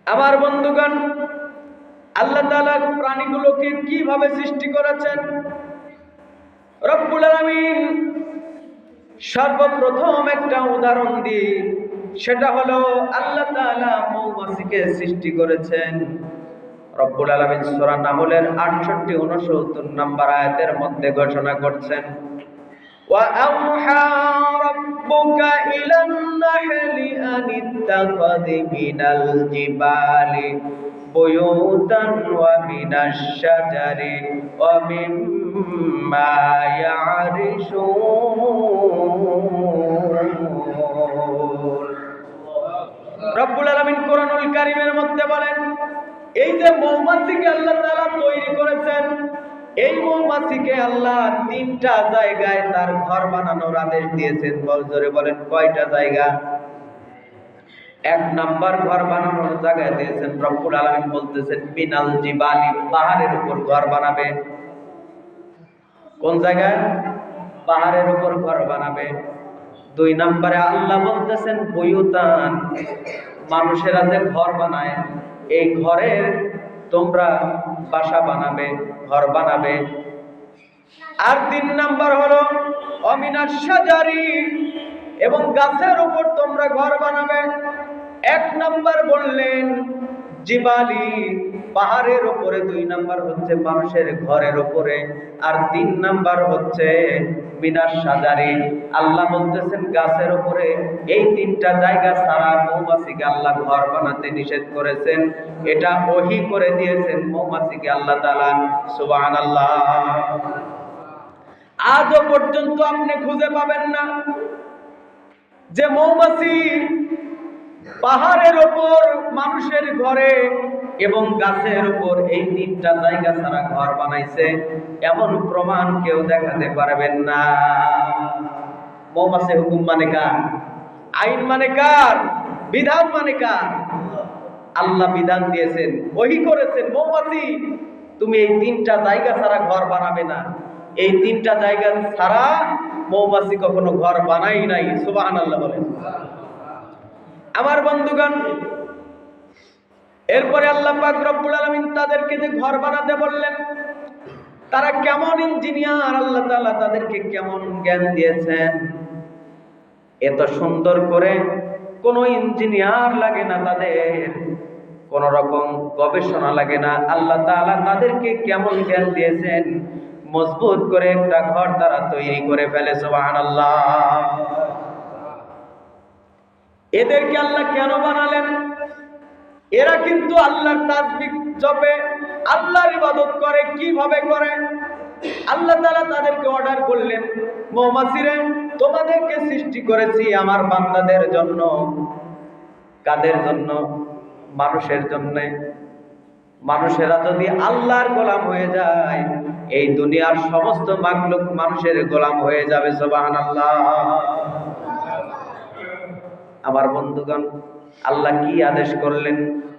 আমার বন্ধুগণ, আল্লাহ তাআলা প্রাণীগুলোকে কিভাবে সৃষ্টি করেছেন? রব্বুল আলামিন সর্বপ্রথম একটা উদাহরণ দিয়ে, সেটা হলো আল্লাহ তাআলা মৌমাছিকে সৃষ্টি করেছেন। রব্বুল আলামিন সূরা নাহলের 68-69 নম্বর আয়াতের মধ্যে ঘোষণা করছেন, وَأَوْحَى رَبُّكَ إِلَى النَّحْلِ أَنِ اتَّخِذِ مِنَ الْجِبَالِ بُيُوتًا وَمِنَ الشَّجَرِ وَمِمَّا يَعْرِشُونَ। রব্বুল আলামিন কোরআনুল কারীমের মধ্যে বলেন, এই যে মৌমাছিকে আল্লাহ তাআলা তৈরি করেছেন, এই মৌমাছিকে আল্লাহ তিনটা জায়গায় তার ঘর বানানোর আদেশ দিয়েছেন। জোরে বলেন, কয়টা জায়গা? এক নাম্বার ঘর বানানোর জায়গায় দিয়েছেন রব্বুল আলামিন বলতেছেন মিনাল জিবালি, পাহাড়ের উপর ঘর বানাবে। কোন জায়গায়? পাহাড়ের উপর ঘর বানাবে। দুই নম্বরে আল্লাহ বলতেছেন বুয়ুতান, মানুষেরা যে ঘর বানায়, এই ঘরের তোমরা বাসা বানাবে, ঘর বানাবে। আর তিন নাম্বার হলো অমিনাশ শাজারি, এবং গাছের উপর তোমরা ঘর বানাবে। এক নাম্বার বললেন জিবালি, পাহাড়ের উপরে। দুই নাম্বার হচ্ছে মানুষের ঘরের উপরে। আর তিন নাম্বার হচ্ছে মিনাশ শাজারি, আল্লাহ বলতেছেন গাছের উপরে। এই তিনটা জায়গা ছাড়া মৌমাছিকে আল্লাহ ঘর বানাতে নিষেধ করেছেন। এটা ওহী করে দিয়েছেন মৌমাছিকে আল্লাহ তাআলা। সুবহানাল্লাহ। আজও পর্যন্ত আপনি খুঁজে পাবেন না যে মৌমাছি পাহাড়ের ওপর, মানুষের ঘরে এবং গাছের উপর এই তিনটা জায়গা ছাড়া ঘর বানাইছে, এমন প্রমাণ কেউ দেখাতে পারবেন না। মৌমাছি হুকুম মানে কার? আইন মানে কার? বিধান মানে কার? আল্লাহ বিধান দিয়েছেন, ওহী করেছেন, মৌমাছি তুমি এই তিনটা জায়গা ছাড়া ঘর বানাবে না। এই তিনটা জায়গা ছাড়া মৌমাছি কখনো ঘর বানাই নাই। সুবহানাল্লাহ বলেন। আমার বন্ধুগণ, এরপরে আল্লাহ পাক রব্বুল আলামিন তাদেরকে যে ঘর বানাতে বললেন, তারা কেমন ইঞ্জিনিয়ার, আল্লাহ তাআলা তাদেরকে কেমন জ্ঞান দিয়েছেন। এত সুন্দর করে কোন ইঞ্জিনিয়ার লাগে না, তাদের কোন রকম গবেষণা লাগে না। আল্লাহ তাআলা তাদেরকে কেমন জ্ঞান দিয়েছেন, মজবুত করে একটা ঘর তারা তৈরি করে ফেলে। সুবহানাল্লাহ। এদেরকে আল্লাহ কেন বানালেন? এরা কিন্তু আল্লাহর তাসবিহ জপে, আল্লাহর ইবাদত করে। কিভাবে করে? আল্লাহ তাআলা তাদেরকে অর্ডার করলেন, মৌমাছিরে তোমাদেরকে সৃষ্টি করেছি আমার বান্দাদের জন্য। কাদের জন্য? মানুষের জন্য। মানুষেরা যদি আল্লাহর গোলাম হয়ে যায়, এই দুনিয়ার সমস্ত মাখলুক মানুষের গোলাম হয়ে যাবে। সুবহানাল্লাহ। আমার বন্ধুগণ, আল্লাহ কি আদেশ করলেন?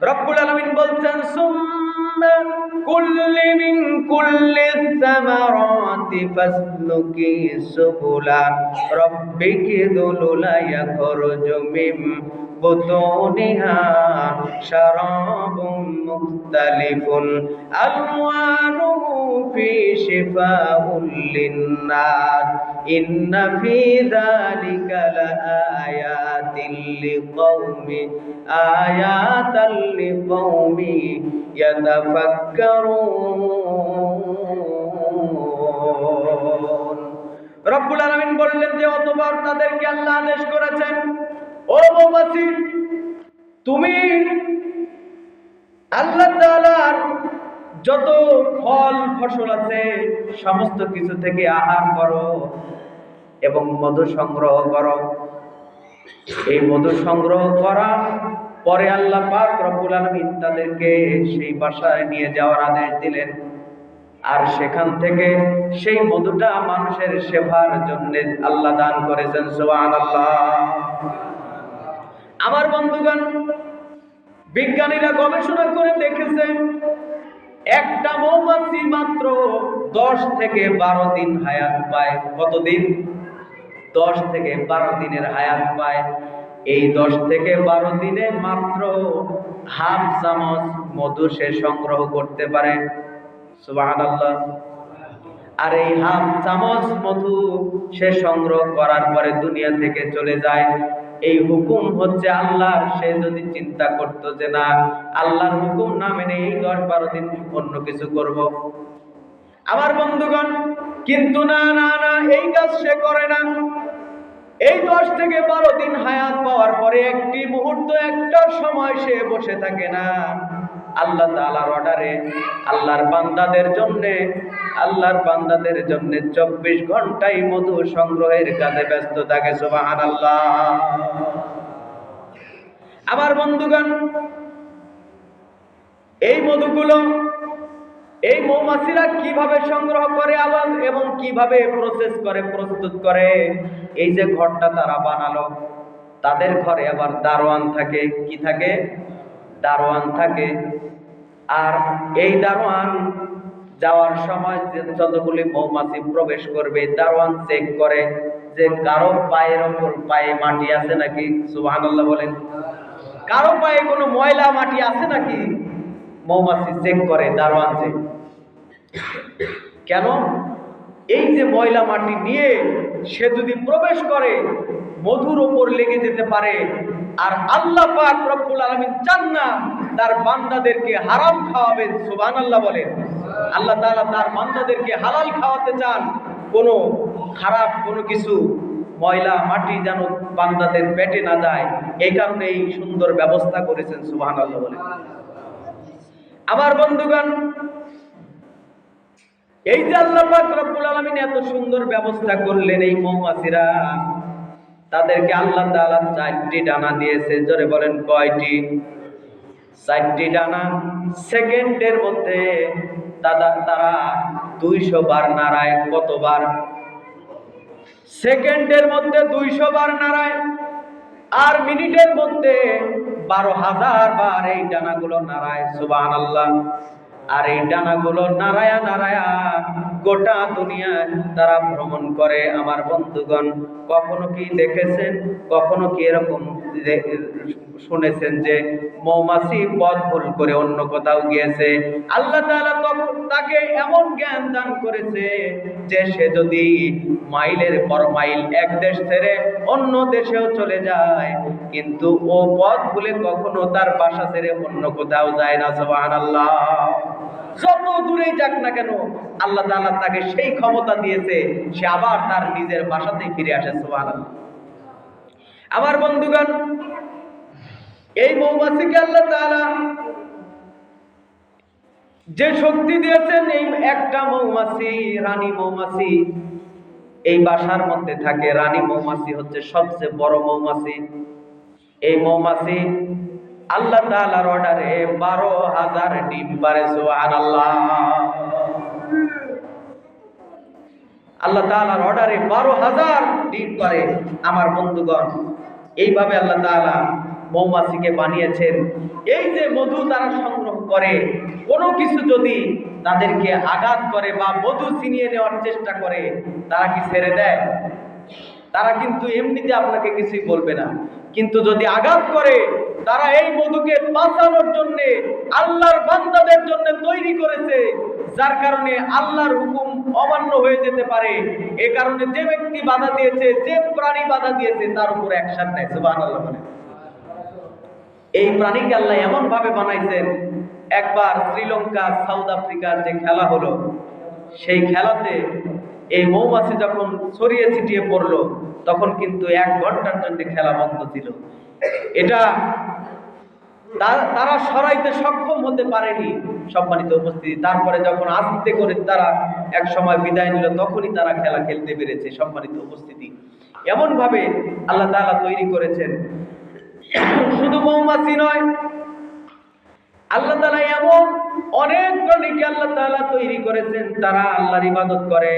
রব্বুল আলামিন বলছেন সুম্মা কুল্লি মিন কুল্লিস সামারাতি ফাসলুকি সুবুলা রাব্বিকি যুলুলা ইয়াখরুজু মিন বুতুনিহা শারাবুম মুখতালিফুন আলওয়ানুহু ফি শিফাউল লিন্নাস ইন্না ফি যালিকা লাআয়াতিন লিকাউমি ইয়াতাফাক্কারুন। রব্বুল আলামিন বললেন যে অতঃপর তাদেরকে আল্লাহ আদেশ করেছেন, ও মৌমাছি, তুমি আল্লাহ তাআলার যত ফল ফসল আছে সমস্ত কিছু থেকে আহার করো এবং মধু সংগ্রহ করো। এই মধু সংগ্রহ করা পরে আল্লাহ পাক রব্বুল আলামিন তাদেরকে সেই বাসায় নিয়ে যাওয়ার আদেশ দিলেন। আর সেখান থেকে সেই মধুটা মানুষের সেবার জন্য আল্লাহ দান করেছেন। সুবহানাল্লাহ। আমার বন্ধুগণ, বিজ্ঞানীরা গবেষণা করে দেখেছে, একটা মৌমাছি মাত্র 10 থেকে 12 দিন হায়াত পায়। কতদিন? 10 থেকে 12 দিনের হায়াত পায়। এই 10 থেকে 12 দিনে মাত্র হাফ চামচ মধু সে সংগ্রহ করতে পারে। সুবহানাল্লাহ। আর এই হাফ চামচ মধু সে সংগ্রহ করার পরে দুনিয়া থেকে চলে যায়। এই হুকুম হচ্ছে আল্লাহর। সে যদি চিন্তা করতো যে না, আল্লাহর হুকুম না মেনে এই 10-12 দিন অন্য কিছু করব, আমার বন্ধুগণ, কিন্তু না না না, এই কাজ সে করে না। এই 10 থেকে 12 দিন হায়াত পাওয়ার পরে একটি মুহূর্ত, একটা সময় সে বসে থাকে না। আল্লাহ তাআলার অর্ডারে আল্লাহর বান্দাদের জন্য 24 ঘন্টাই মধু সংগ্রহের কাজে ব্যস্ত থাকে। সুবহানাল্লাহ। আমার বন্ধুগণ, এই মধুগুলো এই মৌমাছিরা কিভাবে সংগ্রহ করে আবার এবং কিভাবে প্রসেস করে, প্রস্তুত করে। এই যে ঘরটা তারা বানালো, তাদের ঘরে আবার দারোয়ান থাকে। কি থাকে? দারোয়ান থাকে। আর এই দারোয়ান যাওয়ার সময় যে যতগুলি মৌমাছি প্রবেশ করবে, দারোয়ান চেক করে যে কারো পায়ের ওপর পায়ে মাটি আছে নাকি। সুবহানাল্লাহ বলেন। কারো পায়ে কোনো ময়লা মাটি আছে নাকি মৌমাছি চেক করে, দারোয়ান চেক। কেন? এই যে ময়লা মাটি নিয়ে সে যদি প্রবেশ করে, মধুর ওপর লেগে যেতে পারে। আর আল্লাহ পাক রব্বুল আলামিন চান না তার বান্দাদেরকে হারাম খাওয়াবেন। সুবহানাল্লাহ বলেন। আল্লাহ তাআলা তার বান্দাদেরকে হালাল খাওয়াতে চান। কোনো খারাপ কোনো কিছু ময়লা মাটি যেন বান্দাদের পেটে না যায়, এই কারণে এই সুন্দর ব্যবস্থা করেছেন। সুবহানাল্লাহ বলেন। আমার বন্ধুগণ, এই যে আল্লাহ পাক রব্বুল আলামিন এত সুন্দর ব্যবস্থা করলেন, এই মৌমাছিরা তাদেরকে আল্লাহ তাআলা 4টি ডানা দিয়েছে। জোরে বলেন কয়টি? 4টি ডানা। সেকেন্ডের মধ্যে তারা 200 বার নাড়ায়। কতবার? সেকেন্ডের মধ্যে 200 বার নাড়ায়। আর মিনিটের মধ্যে 12,000 বার এই ডানাগুলো নাড়ায়। সুবহানাল্লাহ। আর এই ডানাগুলো নাড়ায়া নাড়ায়া গোটা দুনিয়ায় তারা ভ্রমণ করে। আমার বন্ধুগণ, কখনো কি দেখেছেন, কখনো কি এরকম শুনেছেন যে মৌমাছি পথ ভুল করে অন্য কোথাও গিয়েছে? আল্লাহ তাআলা তখন তাকে এমন জ্ঞান দান করেছে যে সে যদি মাইলের পর মাইল এক দেশ ছেড়ে অন্য দেশেও চলে যায়, কিন্তু ও পথ ভুলে কখনো তার বাসা ছেড়ে অন্য কোথাও যায় না। সুবহানাল্লাহ। যত দূরে যাক না কেন, আল্লাহ তাআলা তাকে সেই ক্ষমতা দিয়েছে, সে আবার তার নিজের বাসাতেই ফিরে আসে। সুবহানাল্লাহ। আমার বন্ধুগণ, এই মৌমাছিকে আল্লাহ তাআলা যে শক্তি দিয়েছেন, এই একটা মৌমাছি, রানী মৌমাছি এই বাসার মধ্যে থাকে। রানী মৌমাছি হচ্ছে সবচেয়ে বড় মৌমাছি। এই মৌমাছি আল্লাহ তাআলার অর্ডারে 12,000 ডিম পাড়ে। সুবহানাল্লাহ। আল্লাহ তাআলার অর্ডারে 12,000 ডিম পাড়ে। আমার বন্ধুগণ, এইভাবে আল্লাহ তাআলা মৌমাছিকে বানিয়েছেন। এই যে মধু তারা সংগ্রহ করে, কোনো কিছু যদি তাদেরকে আঘাত করে বা মধু ছিনিয়ে নেওয়ার চেষ্টা করে, তারা কি ছেড়ে দেয়? তারা কিন্তু এমনিতে আপনাকে কিছুই বলবে না। কিন্তু যদি আঘাত করে, তারা এই মধুকে বাঁচানোর জন্য আল্লাহর বান্দাদের জন্য তৈরি করেছে, যার কারণে আল্লাহর হুকুম অমান্য হয়ে যেতে পারে। এই কারণে যে ব্যক্তি বাধা দিয়েছে, যে প্রাণী বাধা দিয়েছে, তার উপর অ্যাকশন নেয়। সুবহানাল্লাহ বলে। এই প্রাণীকে আল্লাহ এমন ভাবে বানাইছেন, একবার শ্রীলঙ্কা সাউথ আফ্রিকার যে খেলা হলো, সেই খেলাতে এই মৌমাছি যখন ছড়িয়ে ছিটিয়ে পড়লো, তখন কিন্তু 1 ঘন্টার জন্য খেলা বন্ধ ছিল। এটা তারা সরাইতে সক্ষম হতে পারেনি। সম্মানিত উপস্থিতি, তারপরে যখন আস্তে করে তারা এক সময় বিদায় নিল, তখনই তারা খেলা খেলতে পেরেছে। সম্মানিত উপস্থিতি, এমন ভাবে আল্লাহ তাআলা তৈরি করেছেন। শুধু মৌমাছি নয়, আল্লাহ তাআলা এমন অনেক প্রাণীকে আল্লাহ তাআলা তৈরি করেছেন, তারা আল্লাহর ইবাদত করে।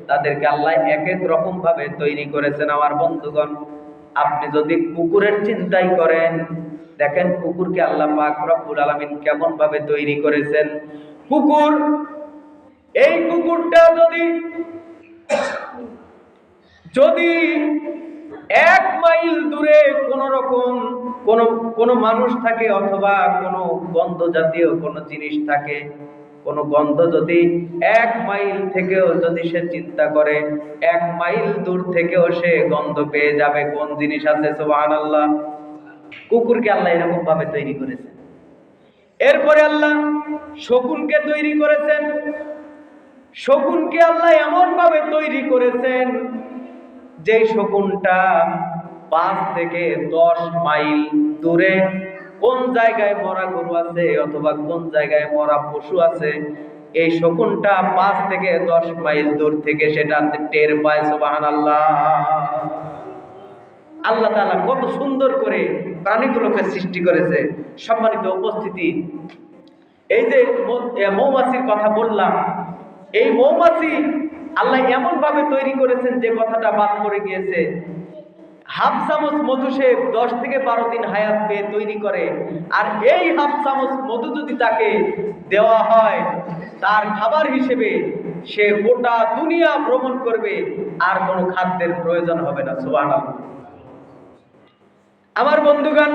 তাদেরকে আল্লাহ এক এক রকম ভাবে তৈরি করেছেন। আমার বন্ধুগণ, আপনি যদি কুকুরের চিন্তাই করেন, দেখেন কুকুরকে আল্লাহ পাক রব্বুল আলামিন কেমন ভাবে তৈরি করেছেন। কুকুর, এই কুকুরটা যদি 1 মাইল দূরে কোন রকম কোন মানুষ থাকে অথবা কোন গন্ধ জাতীয় কোন জিনিস থাকে, কোন গন্ধ যদি 1 মাইল থেকেও যদি সে চিন্তা করে, 1 মাইল দূর থেকেও সে গন্ধ পেয়ে যাবে কোন জিনিস আছে। সুবহানাল্লাহ। কুকুরকে আল্লাহ এরকম ভাবে তৈরি করেছেন। এরপরে আল্লাহ শকুনকে তৈরি করেছেন। শকুনকে আল্লাহ এমন ভাবে তৈরি করেছেন যে শকুনটা 5 থেকে 10 মাইল দূরে কোন জায়গায় মরা গরু আছে অথবা কোন জায়গায় মরা পশু আছে, এই শকুনটা 5 থেকে 10 মাইল দূর থেকে সেটা টের পায়। সুবহানাল্লাহ। আল্লাহ তাআলা কত সুন্দর করে প্রাণীগুলোকে সৃষ্টি করেছে। সম্মানিত উপস্থিতি, এই যে মৌমাছির কথা বললাম, এই মৌমাছি আল্লাহ এমন ভাবে তৈরি করেছেন যে কথাটা বাদ পড়ে গিয়েছে। হাফ চামচ মধু সে 10 থেকে 12 দিন হায়াত পেয়ে তৈরি করে, আর এই হাফ চামচ মধু যদি তাকে দেওয়া হয় তার খাবার হিসেবে, সে গোটা দুনিয়া ভ্রমণ করবে, আর কোনো খাদ্যের প্রয়োজন হবে না। সুবহানাল্লাহ। আমার বন্ধুগণ,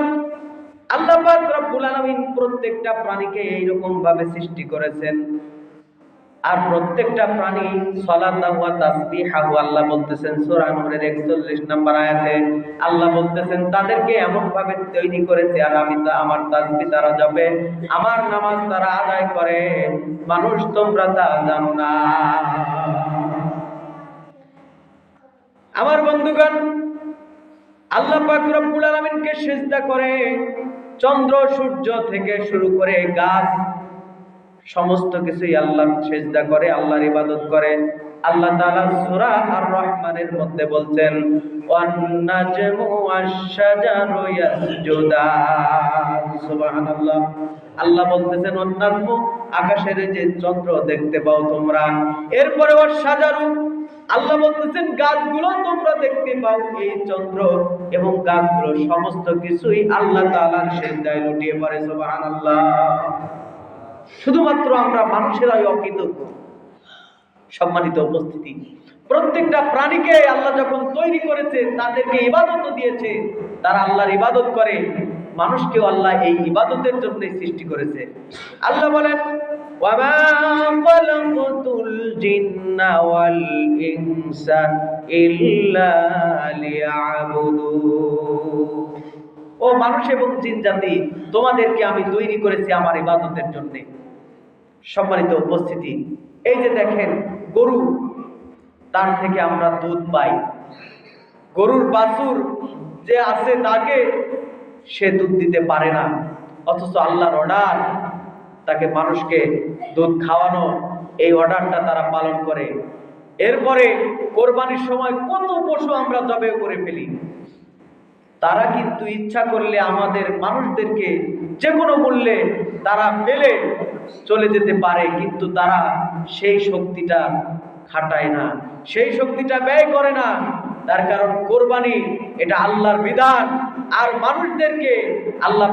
আল্লাহ পাক রব্বুল আলামিন প্রত্যেকটা প্রাণীকে এইরকম ভাবে সৃষ্টি করেছেন। আর প্রত্যেকটা প্রাণী সালাতাহু ওয়া তাসবিহাহু, আল্লাহ বলতেছেন সূরা নূরের 41 নম্বর আয়াতে, আল্লাহ বলতেছেন তাদেরকে এমন ভাবে তৈরি করেছে আর আমি আমার তাসবিহ তারা জপে, আমার নামাজ তারা আদায় করে, মানুষ তোমরা তা জানো না। আমার বন্ধুগণ, আল্লাহ পাক রব্বুল আলামিনকে সিজদা করে চন্দ্র সূর্য থেকে শুরু করে গাছ সমস্ত কিছুই আল্লাহর সিজদা করে, আল্লাহর ইবাদত করে। আল্লাহ তাআলা সূরা আর রহমানের মধ্যে বলছেন ওয়ান নাজমু ওয়াশ-শাজারু ইয়াসজুদান। সুবহানাল্লাহ। আল্লাহ বলতেছেন ওয়ান নাজমু, আকাশের যে চন্দ্র দেখতে পাও তোমরা, এরপরে ওয়াশ-শাজারু, আল্লাহ বলতেছেন গাছগুলো তোমরা দেখতে পাও, এই চন্দ্র এবং গাছগুলো সমস্ত কিছুই আল্লাহ তাআলার সিজদায় লুটিয়ে পড়ে। সুবহানাল্লাহ। শুধুমাত্র আমরা মানুষেরাই অকৃতজ্ঞ। সম্মানিত উপস্থিতি, প্রত্যেকটা প্রাণীকে আল্লাহ যখন তৈরি করেছে তাদেরকে ইবাদত দিয়েছে, তারা আল্লাহর ইবাদত করে। মানুষকেও আল্লাহ এই ইবাদতের জন্য সৃষ্টি করেছে। আল্লাহ বলেন ওয়ামা খালাকাতুল জিন্না ওয়াল ইনসা ইল্লা লিয়াবুদুন। ও মানুষ এবং জিন জাতি, তোমাদেরকে আমি তৈরি করেছি আমার ইবাদতের জন্য। সম্মানিত উপস্থিতি, এই যে দেখেন গরু, তার থেকে আমরা দুধ পাই। গরুর বাছুর যে আছে তাকে সে দুধ দিতে পারে না, অথচ আল্লাহর অর্ডার তাকে মানুষকে দুধ খাওয়ানো, এই অর্ডারটা তারা পালন করে। এরপরে কোরবানির সময় কত পশু আমরা জবাই করে ফেলি। তারা কিন্তু ইচ্ছা করলে আমাদের মানুষদেরকে যে কোনো মূল্যে তারা পেলে চলে যেতে পারে, কিন্তু তারা সেই শক্তিটা খাটায় না, সেই শক্তিটা ব্যয় করে না। তার কারণ কোরবানি এটা আল্লাহর বিধান, আর মানুষদেরকে আল্লাহ